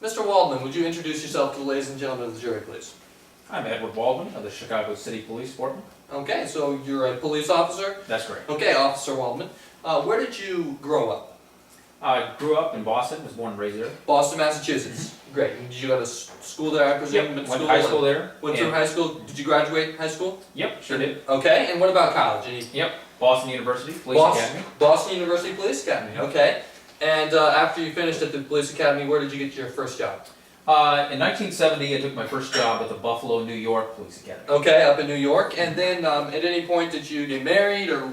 Mr. Waldman, would you introduce yourself to the ladies and gentlemen of the jury, please? I'm Edward Waldman of the Chicago City Police Department. Okay, so you're a police officer? That's correct. Okay, Officer Waldman. Where did you grow up? I grew up in Boston, was born and raised there. Boston, Massachusetts. Great. And did you go to school there, I presume? Yep, went to high school there. Went through high school. Did you graduate high school? Yep, sure did. Okay, and what about college? Yep, Boston University Police Academy. Boston University Police Academy, okay. And after you finished at the Police Academy, where did you get your first job? In 1970, I took my first job at the Buffalo, New York Police Academy. Okay, up in New York. And then at any point did you get married or?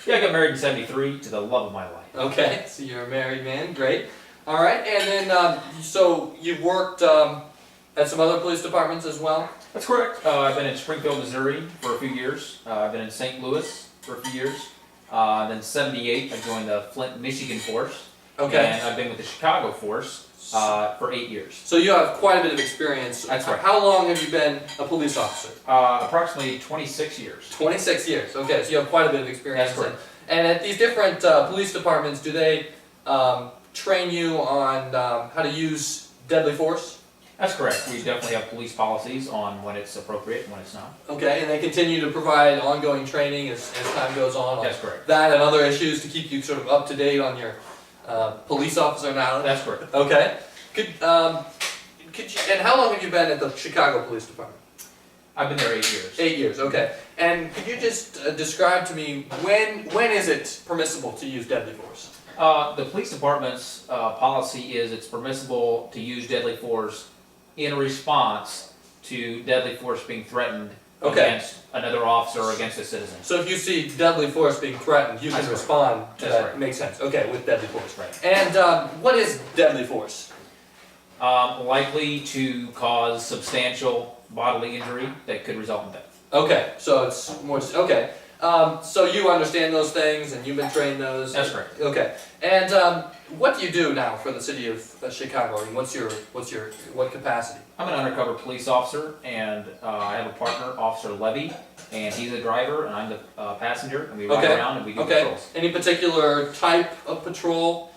Yeah, I got married in 73 to the love of my life. Okay, so you're a married man, great. All right, and then so you've worked at some other police departments as well? That's correct. I've been in Springfield, Missouri for a few years. I've been in St. Louis for a few years. Then 78, I joined the Flint, Michigan force. Okay. And I've been with the Chicago force for 8 years. So you have quite a bit of experience. That's right. How long have you been a police officer? Approximately 26 years. 26 years, okay, so you have quite a bit of experience. That's correct. And at these different police departments, do they train you on how to use deadly force? That's correct. We definitely have police policies on when it's appropriate and when it's not. Okay, and they continue to provide ongoing training as time goes on. That's correct. That and other issues to keep you sort of up to date on your police officer knowledge? That's correct. Okay. Could you, and how long have you been at the Chicago Police Department? I've been there 8 years. 8 years, okay. And could you just describe to me when is it permissible to use deadly force? The police department's policy is it's permissible to use deadly force in response to deadly force being threatened against another officer or against a citizen. So if you see deadly force being threatened, you can respond to That's that. right. Makes sense. Okay, with deadly force. Right. And what is deadly force? Likely to cause substantial bodily injury that could result in death. Okay, so it's more, okay. So you understand those things and you've been trained those? That's correct. Okay. And what do you do now for the city of Chicago? I mean, what capacity? I'm an undercover police officer, and I have a partner, Officer Levy, and he's the driver, and I'm the passenger, and we ride around and we do patrols. Any particular type of patrol?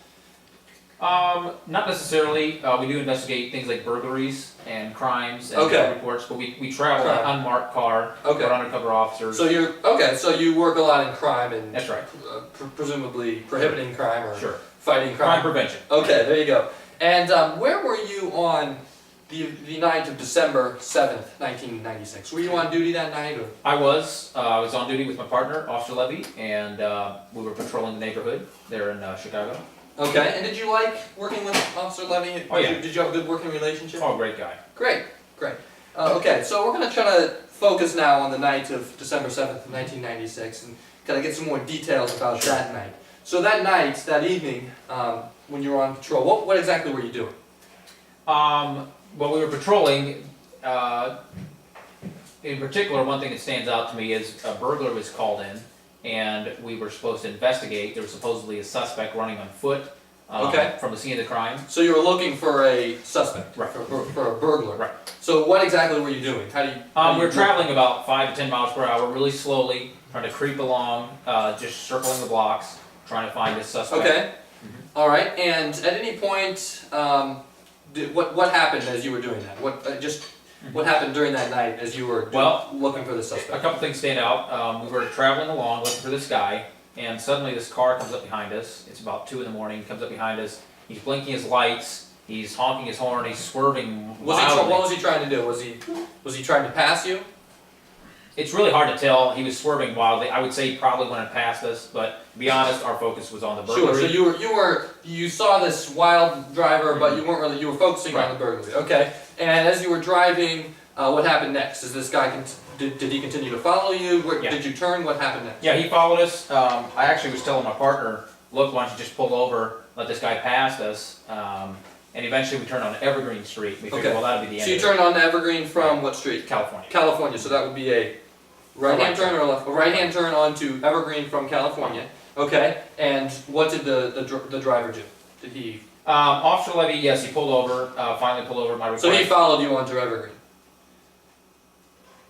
Not necessarily. We do investigate things like burglaries and crimes and reports, but we travel in an unmarked car. We're undercover officers. So so you work a lot in crime and that's right. Presumably prohibiting crime or fighting crime prevention. Okay, there you go. And where were you on the night of December 7th, 1996? Were you on duty that night? Or? I was on duty with my partner, Officer Levy, and we were patrolling the neighborhood there in Chicago. Okay, and did you like working with Officer Levy? Oh yeah. Did you have a good working relationship? Oh, great guy. Great, great. Okay, so we're going to try to focus now on the night of December 7th, 1996, and kind of get some more details about that night. So that night, that evening, when you were on patrol, what exactly were you doing? Well, we were patrolling. In particular, one thing that stands out to me is a burglar was called in, and we were supposed to investigate. There was supposedly a suspect running on foot from the scene of the crime. So you were looking for a suspect, right? For a burglar, right? So what exactly were you doing? How do you? We were traveling about 5 to 10 miles per hour, really slowly, trying to creep along, just circling the blocks, trying to find this suspect. Okay. All right. And at any point, what happened as you were doing that? What happened during that night as you were looking for the suspect? A couple things stand out. We were traveling along looking for this guy, and suddenly this car comes up behind us. It's about 2 in the morning. He comes up behind us. He's blinking his lights. He's honking his horn. He's swerving wildly. What was he trying to do? Was he trying to pass you? It's really hard to tell. He was swerving wildly. I would say he probably went past us, but to be honest, our focus was on the burglary. Sure. So you saw this wild driver, but you weren't really. You were focusing on the burglary. Okay. And as you were driving, what happened next? Is this guy did he continue to follow you? Did you turn? What happened next? Yeah, he followed us. I actually was telling my partner, "Look, why don't you just pull over, let this guy past us?" And eventually we turned on Evergreen Street. We figured, well, that'd be the end. So you turned on Evergreen from what street? California. California. So that would be a right-hand turn or a left? A right-hand turn onto Evergreen from California. Okay. And what did the driver do? Did he? Officer Levy, yes, he pulled over. Finally pulled over at my request. So he followed you onto Evergreen.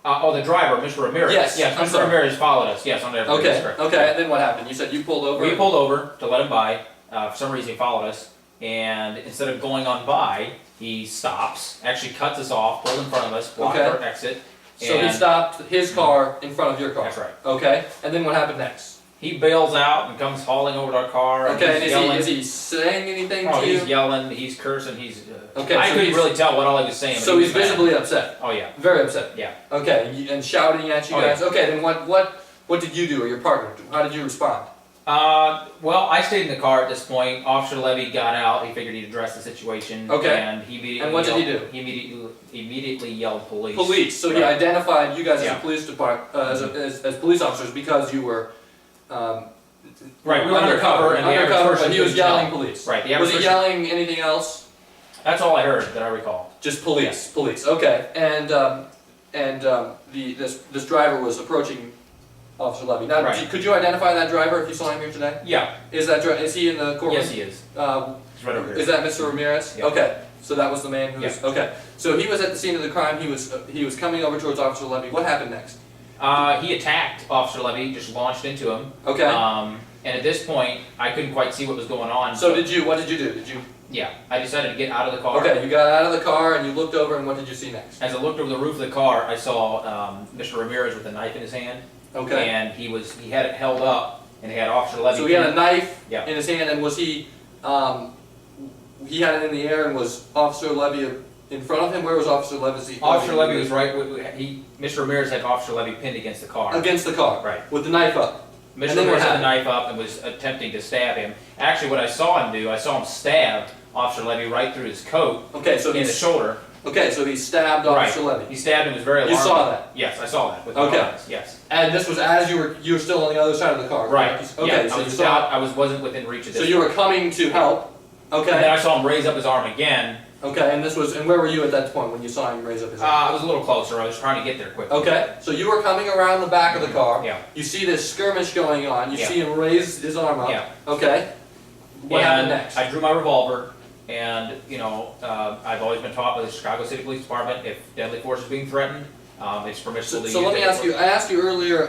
The driver, Mr. Ramirez. Yes, Mr. Ramirez followed us. Yes, on Evergreen. Okay. Okay. And then what happened? You said you pulled over. We pulled over to let him by. For some reason, he followed us, and instead of going on by, he stops, actually cuts us off, pulls in front of us, blocked Okay. our exit. So he and stopped his car in front of your car? That's right. Okay, and then what happened next? He bails out and comes hauling over to our car. And Okay, and he's yelling. is he saying anything Oh, to you? he's yelling, he's cursing, he's. Okay, I so couldn't he's- really tell what all he was saying. but So he he's was mad. visibly upset, Oh yeah, very upset. yeah. Okay, and shouting at you Oh, guys. Okay, then what did you do, or your partner do? How did you respond? Well, I stayed in the car at this point. Officer Levy got out. He figured he'd address the situation. Okay. And he immediately. And what did he do? He immediately yelled police. Police. So he Right. identified you guys as Yeah. a police department, as police officers because you were. Right, we were undercover, and the average undercover, person but he was couldn't yelling tell. police. Right, the Was average he person- yelling anything else? That's all I heard that I recall. Just police, police. Okay, and this driver was approaching Officer Levy. Now, Right. could you identify that driver if you saw him here today? Yeah. Is he in the courtroom? Yes, he is. He's right over here. Is that Mr. Ramirez? Yeah. Okay, so that was the man who was. Okay, so he was at the scene of the crime. He was coming over towards Officer Levy. What happened next? He attacked Officer Levy, just launched into him. Okay. And at this point, I couldn't quite see what was going on. So what did you do? Did you? Yeah, I decided to get out of the car. Okay, you got out of the car and you looked over, and what did you see next? As I looked over the roof of the car, I saw Mr. Ramirez with a knife in his hand. Okay. And he had it held up, and he had Officer Levy. So he had a knife Yeah. in his hand, and was he had it in the air, and was Officer Levy in front of him? Where was Officer Levy? Officer Levy was right. Mr. Ramirez had Officer Levy pinned against the car. Against the car. Right. With the knife up. Mr. And then what Ramirez had the happened? knife up and was attempting to stab him. Actually, what I saw him do, I saw him stab Officer Levy right through his coat Okay, so in the shoulder. he stabbed Officer Right. Levy. He stabbed him. It was very You alarming. saw that? Yes, I saw that with my Okay. eyes. Yes. And this was as you were still on the other side of the car. Right. correct? Okay, Yeah, so I you was saw. out. Wasn't within reach of this. So you were coming to help. And then Okay. I saw him raise up his arm again. Okay, and where were you at that point when you saw him raise up his arm? I was a little closer. I was trying to get there quickly. Okay, so you were coming around the back of the car. Yeah. You see this skirmish going on. You Yeah. see him raise his arm up. Yeah. Okay. What happened next? I drew my revolver, and I've always been taught by the Chicago City Police Department, if deadly force is being threatened, it's permissible to use. So let me deadly ask you. force. I asked you earlier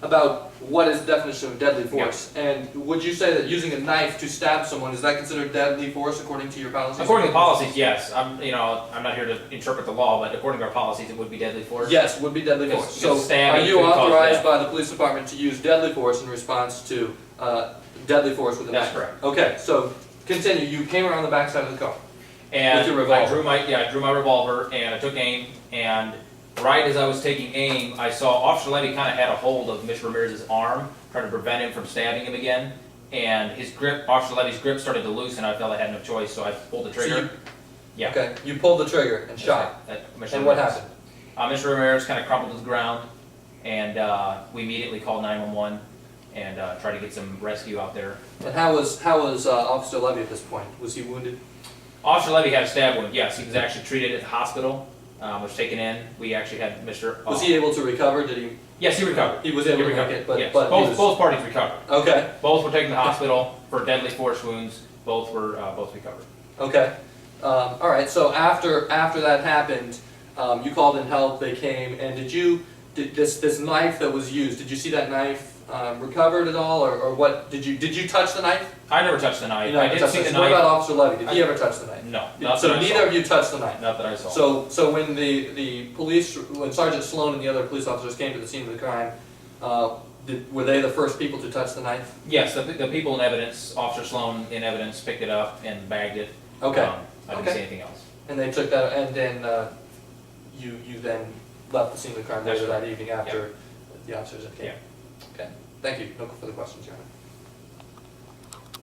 about what is the definition of deadly force, and would you say that using a knife to stab someone is that considered deadly force according to your policies? According to the policies, yes. I'm not here to interpret the law, but according to our policies, it would be deadly force. Yes, would be deadly Because- force. because So, stabbing are you could cause authorized death. by the police department to use deadly force in response to deadly force with a That's knife? correct. Okay, so continue. You came around the backside of the car. And With your revolver. I drew my revolver, and I took aim, and right as I was taking aim, I saw Officer Levy kind of had a hold of Mr. Ramirez's arm, trying to prevent him from stabbing him again. And Officer Levy's grip started to loosen. I felt I had no choice, so I pulled the trigger. Yeah. Okay, you pulled the trigger and shot. At Mr. And what Ramirez. happened? Mr. Ramirez kind of crumpled to the ground, and we immediately called 911 and tried to get some rescue out there. And how was Officer Levy at this point? Was he wounded? Officer Levy had a stab wound. Yes, he was actually treated at the hospital. Was taken in. We actually had Mr. Was he able to recover? Did he? Yes, he recovered. He was able to recovered. make it, but Yes. but he was, both parties recovered. Okay, Both were taken to the hospital for deadly force wounds. Both recovered. okay. All right. So after that happened, you called in help. They came, and did this knife that was used? Did you see that knife recovered at all, or what? Did you touch the knife? I never touched the knife. You never I didn't touched see it. the So what knife. about Officer Levy? Did he ever touch the knife? No, not So that I neither saw. of you touched the knife. Not that I saw. So when the police, when Sergeant Sloan and the other police officers came to the scene of the crime, were they the first people to touch the knife? Yes, the people in evidence, Officer Sloan in evidence, picked it up and bagged it. Okay. I didn't Okay. see anything else. And they took that, and then you then left the scene of the crime That's later right. that evening after the officers had came? Yeah. Okay, thank you. No further questions, Your Honor.